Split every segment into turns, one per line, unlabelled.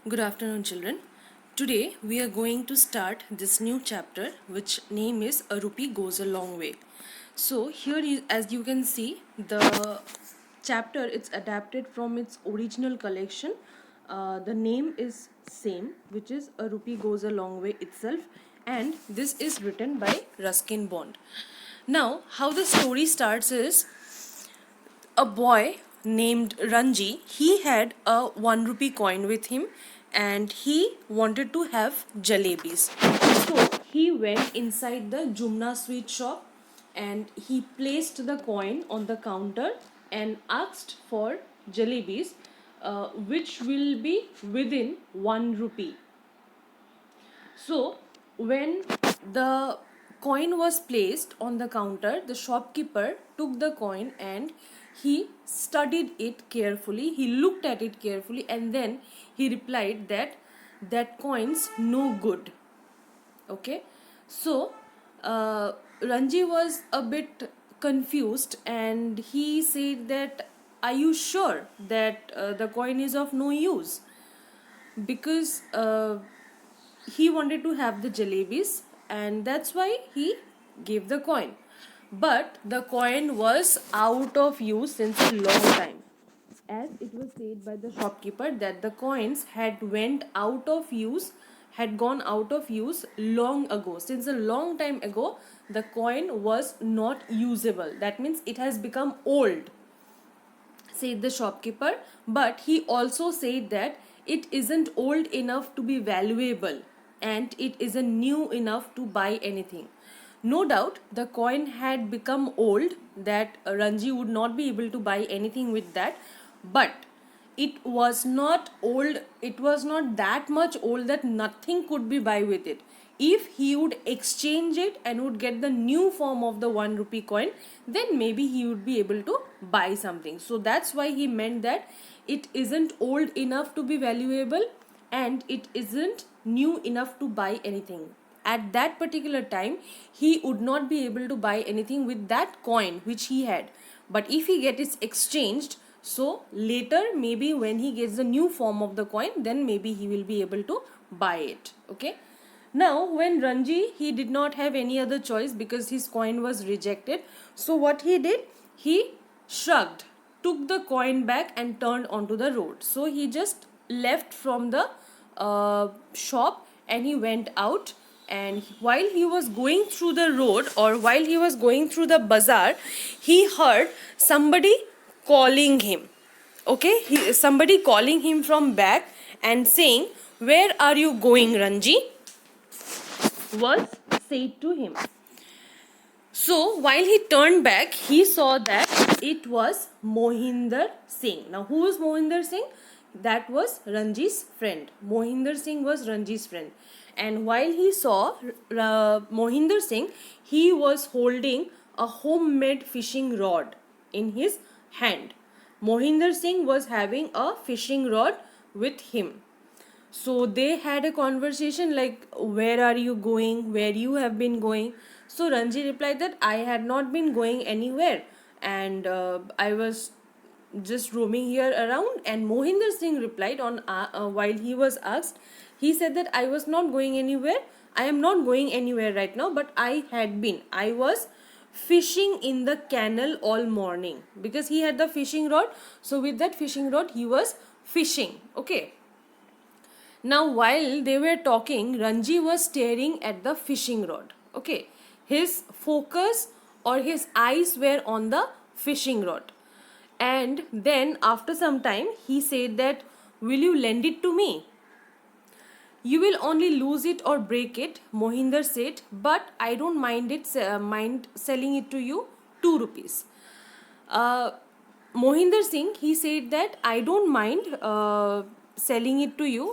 Good afternoon, children. Today we are going to start this new chapter, which name is A Rupee Goes a Long Way. So here, as you can see, the chapter it's adapted from its original collection. The name is same, which is A Rupee Goes a Long Way itself, and this is written by Ruskin Bond. Now, how the story starts is a boy named Ranji. He had a 1 rupee coin with him and he wanted to have jalebis. So he went inside the Jumna sweet shop and he placed the coin on the counter and asked for jalebis, which will be within 1 rupee. So, when the coin was placed on the counter, the shopkeeper took the coin and he studied it carefully. He looked at it carefully and then he replied that that coin's no good. Okay, so Ranji was a bit confused and he said that, "Are you sure that the coin is of no use?" Because he wanted to have the jalebis and that's why he gave the coin, but the coin was out of use since a long time, as it was said by the shopkeeper that the coins had gone out of use long ago. Since a long time ago the coin was not usable, that means it has become old, said the shopkeeper. But he also said that it isn't old enough to be valuable and it isn't new enough to buy anything. No doubt the coin had become old, that Ranji would not be able to buy anything with that, but it was not old, it was not that much old that nothing could be buy with it. If he would exchange it and would get the new form of the 1 rupee coin, then maybe he would be able to buy something. So that's why he meant that it isn't old enough to be valuable and it isn't new enough to buy anything. At that particular time he would not be able to buy anything with that coin which he had, but if he gets it exchanged, so later maybe when he gets the new form of the coin, then maybe he will be able to buy it. Okay, now when Ranji, he did not have any other choice because his coin was rejected. So what he did, he shrugged, took the coin back and turned onto the road. So he just left from the shop and he went out, and while he was going through the road or while he was going through the bazaar, he heard somebody calling him. Okay, somebody calling him from back and saying, "Where are you going, Ranji?" was said to him. So while he turned back, he saw that it was Mohinder Singh. Now, who was Mohinder Singh? That was Ranji's friend. Mohinder Singh was Ranji's friend. And while he saw Mohinder Singh, he was holding a homemade fishing rod in his hand. Mohinder Singh was having a fishing rod with him. So they had a conversation like, "Where are you going? Where you have been going?" So Ranji replied that, "I had not been going anywhere and I was just roaming here around." And Mohinder Singh replied on while he was asked, he said that, "I was not going anywhere. I am not going anywhere right now, but I was fishing in the canal all morning," because he had the fishing rod. So with that fishing rod he was fishing. Okay. Now, while they were talking, Ranji was staring at the fishing rod. Okay, his focus or his eyes were on the fishing rod. And then, after some time, he said that, "Will you lend it to me?" "You will only lose it or break it," Mohinder said, "but I don't mind selling it to you 2 rupees." Uh, Mohinder Singh, he said that, "I don't mind selling it to you,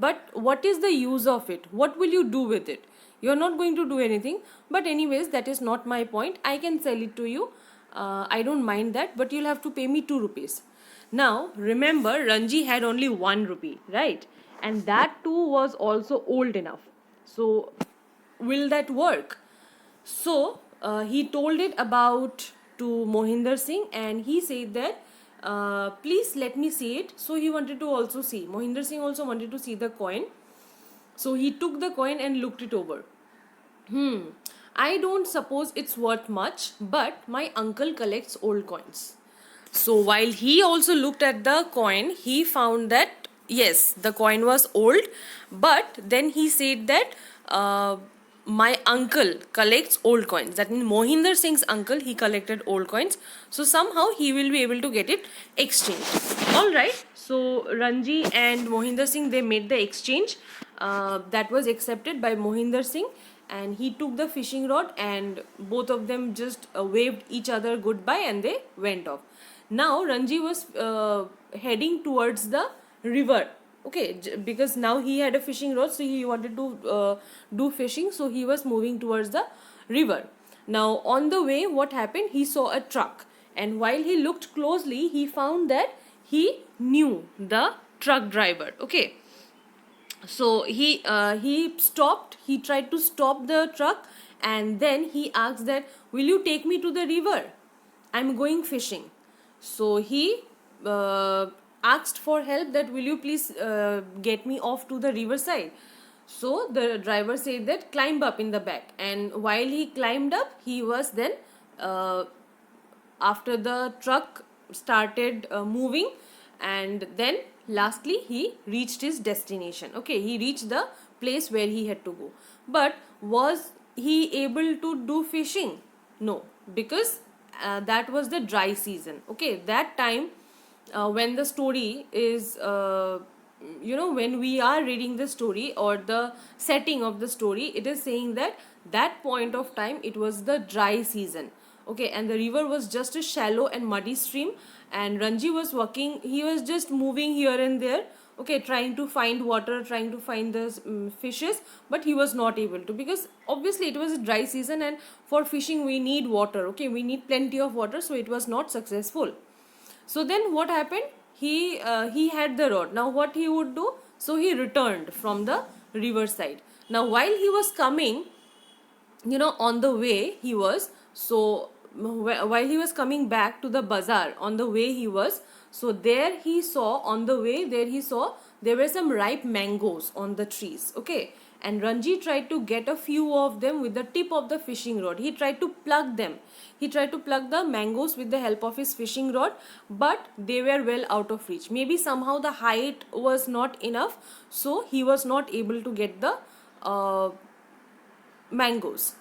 but what is the use of it? What will you do with it? You are not going to do anything. But anyways, that is not my point. I can sell it to you. I don't mind that, but you'll have to pay me 2 rupees." Now, remember, Ranji had only 1 rupee, right? And that too was also old enough. So, will that work? So he told it about to Mohinder Singh and he said that please let me see it. So he wanted to also see. Mohinder Singh also wanted to see the coin. So he took the coin and looked it over. I don't suppose it's worth much, but my uncle collects old coins. So while he also looked at the coin, he found that yes, the coin was old, but then he said that my uncle collects old coins. That means Mohinder Singh's uncle, he collected old coins. So somehow he will be able to get it exchanged. Alright, so Ranji and Mohinder Singh, they made the exchange. That was accepted by Mohinder Singh, and he took the fishing rod and both of them just waved each other goodbye and they went off. Now Ranji was heading towards the river. Okay, because now he had a fishing rod, so he wanted to do fishing, so he was moving towards the river. Now on the way, what happened? He saw a truck, and while he looked closely, he found that he knew the truck driver. Okay, so he stopped. He tried to stop the truck, and then he asked that, will you take me to the river? I'm going fishing. So he asked for help, that will you please get me off to the riverside. So the driver said that climb up in the back, and while he climbed up, he was then after the truck started moving, and then lastly he reached his destination. Okay, he reached the place where he had to go. But was he able to do fishing? No, because that was the dry season. Okay, that time when the story is when we are reading the story or the setting of the story, it is saying that that point of time it was the dry season. Okay, and the river was just a shallow and muddy stream, and Ranji was walking, he was just moving here and there, okay, trying to find water, trying to find the fishes, but he was not able to, because obviously it was a dry season and for fishing we need water. Okay, we need plenty of water, so it was not successful. So then what happened? He had the rod. Now what he would do? So he returned from the riverside. Now while he was coming, on the way he was, so while he was coming back to the bazaar, on the way he was, so there he saw, on the way there he saw there were some ripe mangoes on the trees. Okay, and Ranji tried to get a few of them with the tip of the fishing rod. He tried to pluck them. He tried to pluck the mangoes with the help of his fishing rod, but they were well out of reach. Maybe somehow the height was not enough, so he was not able to get the mangoes.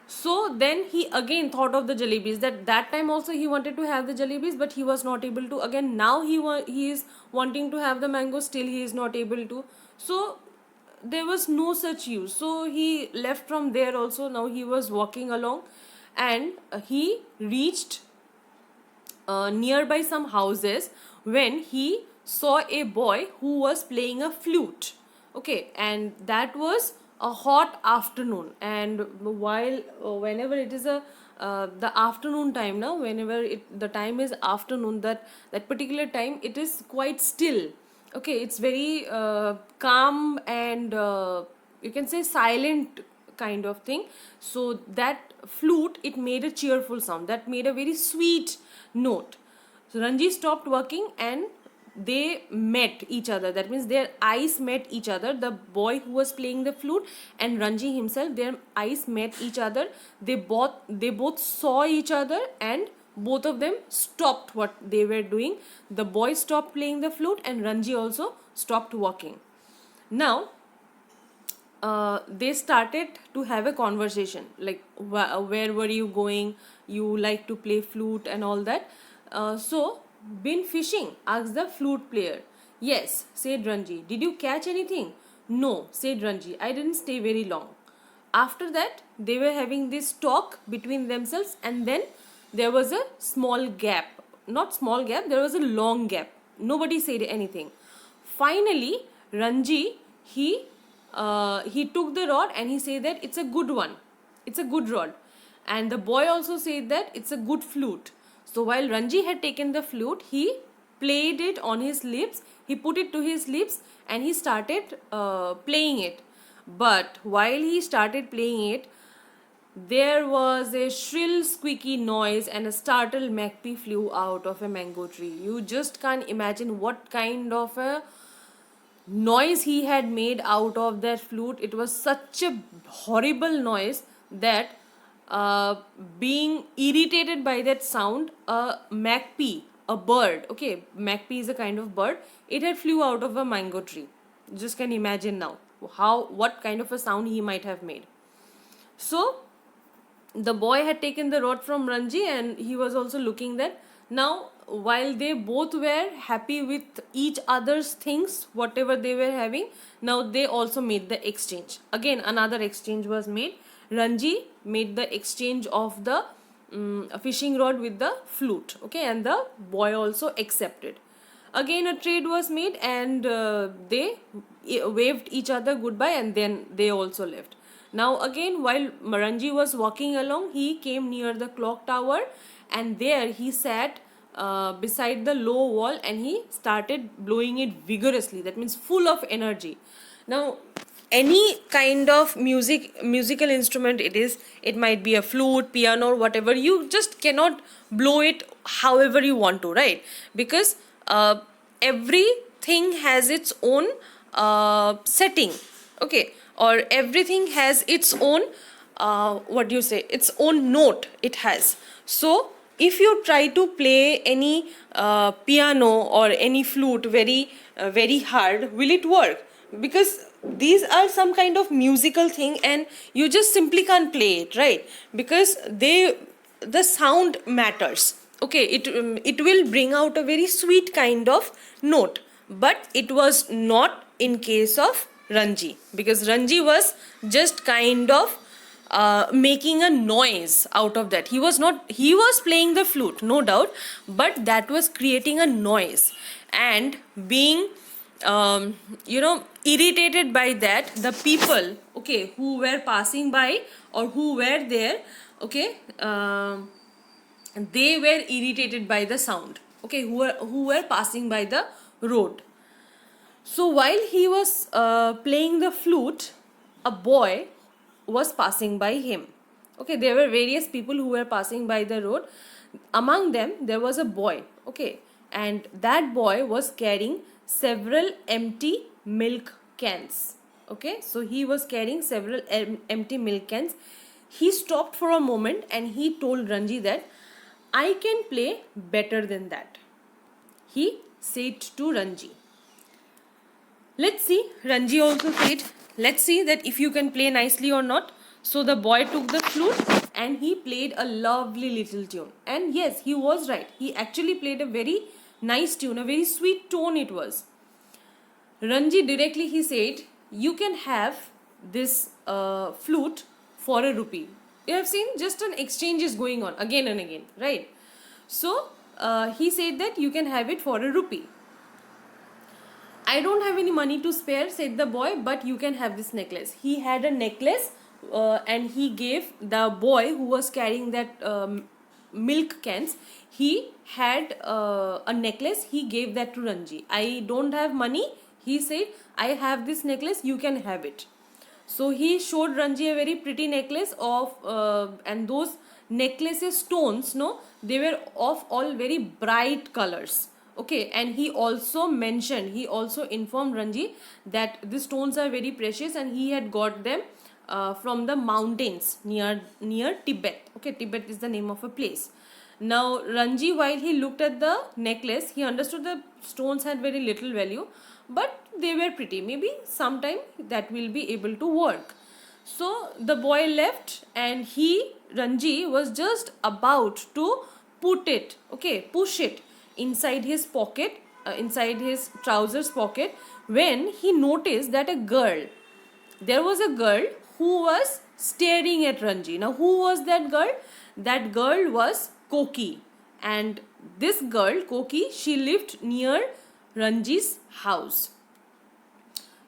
So then he again thought of the jalebis. That time also he wanted to have the jalebis, but he was not able to. Again now he is wanting to have the mangoes, still he is not able to. So there was no such use. So he left from there also. Now he was walking along, and he reached nearby some houses when he saw a boy who was playing a flute. Okay, and that was a hot afternoon, and while whenever it is the afternoon time, now whenever the time is afternoon, that particular time it is quite still. Okay, it's very calm and you can say silent kind of thing. So that flute, it made a cheerful sound, that made a very sweet note. So Ranji stopped working and they met each other. That means their eyes met each other. The boy who was playing the flute and Ranji himself, their eyes met each other. They both saw each other, and both of them stopped what they were doing. The boy stopped playing the flute and Ranji also stopped walking. Now they started to have a conversation, like where were you going, you like to play flute and all that. So been fishing? Asked the flute player. Yes, said Ranji. Did you catch anything? No, said Ranji. I didn't stay very long. After that, they were having this talk between themselves, and then there was a small gap. Not small gap, there was a long gap. Nobody said anything. Finally, Ranji, he took the rod and he said that it's a good one. It's a good rod. And the boy also said that it's a good flute. So while Ranji had taken the flute, he played it on his lips. He put it to his lips and he started playing it. But while he started playing it, there was a shrill squeaky noise and a startled magpie flew out of a mango tree. You just can't imagine what kind of a noise he had made out of that flute. It was such a horrible noise that being irritated by that sound, a magpie, a bird, okay, magpie is a kind of bird, it had flew out of a mango tree. Just can imagine now what kind of a sound he might have made. So the boy had taken the rod from Ranji and he was also looking that. Now, while they both were happy with each other's things, whatever they were having, now they also made the exchange. Again, another exchange was made. Ranji made the exchange of the fishing rod with the flute, okay, and the boy also accepted. Again, a trade was made and they waved each other goodbye and then they also left. Now again, while Ranji was walking along, he came near the clock tower and there he sat beside the low wall and he started blowing it vigorously. That means full of energy. Now, any kind of musical instrument it might be a flute, piano, or whatever, you just cannot blow it however you want to, right? Because everything has its own setting, okay, or everything has its own what do you say, its own note it has. So if you try to play any piano or any flute very hard, will it work? Because these are some kind of musical thing and you just simply can't play it, right? Because the sound matters, okay. It will bring out a very sweet kind of note, but it was not in case of Ranji, because Ranji was just kind of making a noise out of that. He was playing the flute, no doubt, but that was creating a noise. And being irritated by that, the people, okay, who were passing by or who were there, okay, they were irritated by the sound, okay, who were passing by the road. So while he was playing the flute, a boy was passing by him. Okay, there were various people who were passing by the road. Among them, there was a boy. Okay, and that boy was carrying several empty milk cans. Okay, so he was carrying several empty milk cans. He stopped for a moment and he told Ranji that I can play better than that. He said to Ranji. Let's see, Ranji also said, let's see that if you can play nicely or not. So the boy took the flute and he played a lovely little tune. And yes, he was right. He actually played a very nice tune, a very sweet tone it was. Ranji directly he said, you can have this flute for a rupee. You have seen just an exchange is going on again and again, right? So he said that you can have it for a rupee. I don't have any money to spare, said the boy, but you can have this necklace. He had a necklace and he gave the boy who was carrying that milk cans, he had a necklace, he gave that to Ranji. I don't have money, he said, I have this necklace, you can have it. So he showed Ranji a very pretty necklace of and those necklaces stones, no, they were of all very bright colors. Okay, and he also informed Ranji that the stones are very precious and he had got them from the mountains near Tibet. Okay, Tibet is the name of a place. Now Ranji, while he looked at the necklace, he understood the stones had very little value, but they were pretty. Maybe sometime that will be able to work. So the boy left and Ranji was just about to push it inside his pocket, inside his trousers pocket, when he noticed that there was a girl who was staring at Ranji. Now who was that girl? That girl was Koki, and this girl Koki, she lived near Ranji's house.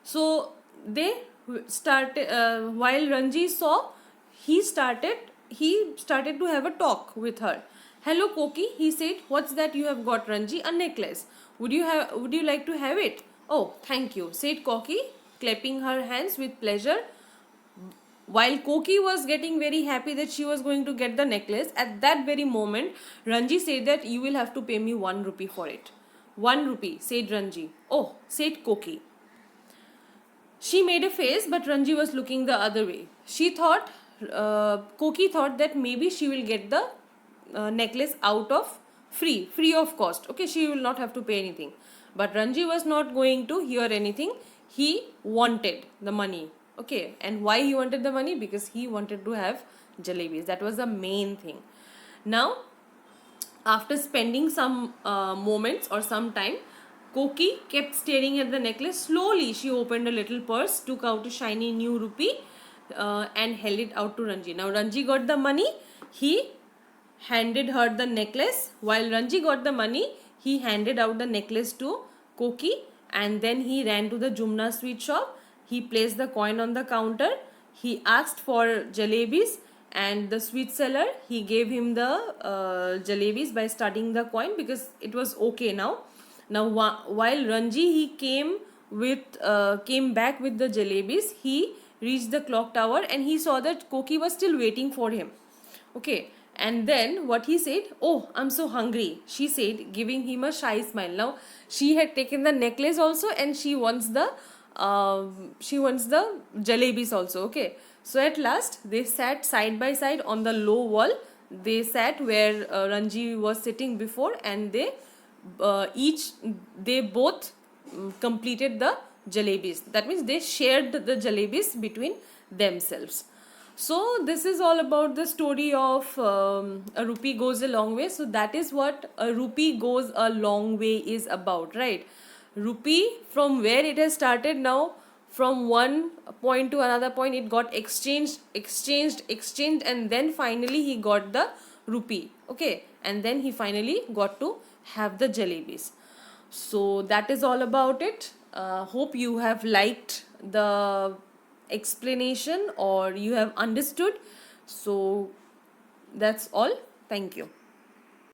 So they started while Ranji saw, he started to have a talk with her. Hello Koki, he said, what's that you have got, Ranji? A necklace. Would you like to have it? Oh, thank you, said Koki, clapping her hands with pleasure. While Koki was getting very happy that she was going to get the necklace, at that very moment Ranji said that you will have to pay me 1 rupee for it. 1 rupee, said Ranji. Oh, said Koki. She made a face, but Ranji was looking the other way. She thought, Koki thought that maybe she will get the necklace out of free of cost. Okay, she will not have to pay anything. But Ranji was not going to hear anything. He wanted the money. Okay, and why he wanted the money? Because he wanted to have jalebis. That was the main thing. Now, after spending some moments or some time, Koki kept staring at the necklace. Slowly, she opened a little purse, took out a shiny new rupee, and held it out to Ranji. Now, Ranji got the money. He handed her the necklace. While Ranji got the money, he handed out the necklace to Koki, and then he ran to the Jumna sweet shop. He placed the coin on the counter. He asked for jalebis, and the sweet seller, he gave him the jalebis by studying the coin, because it was okay now. Now while Ranji, he came back with the jalebis, he reached the clock tower and he saw that Koki was still waiting for him. Okay, and then what he said, oh, I'm so hungry, she said, giving him a shy smile. Now she had taken the necklace also, and she wants the jalebis also. Okay, so at last they sat side by side on the low wall. They sat where Ranji was sitting before, and they both completed the jalebis. That means they shared the jalebis between themselves. So this is all about the story of a rupee goes a long way. So that is what a rupee goes a long way is about, right? Rupee, from where it has started, now from one point to another point, it got exchanged, and then finally he got the rupee. Okay, and then he finally got to have the jalebis. So that is all about it. Hope you have liked the explanation, or you have understood. So that's all. Thank you.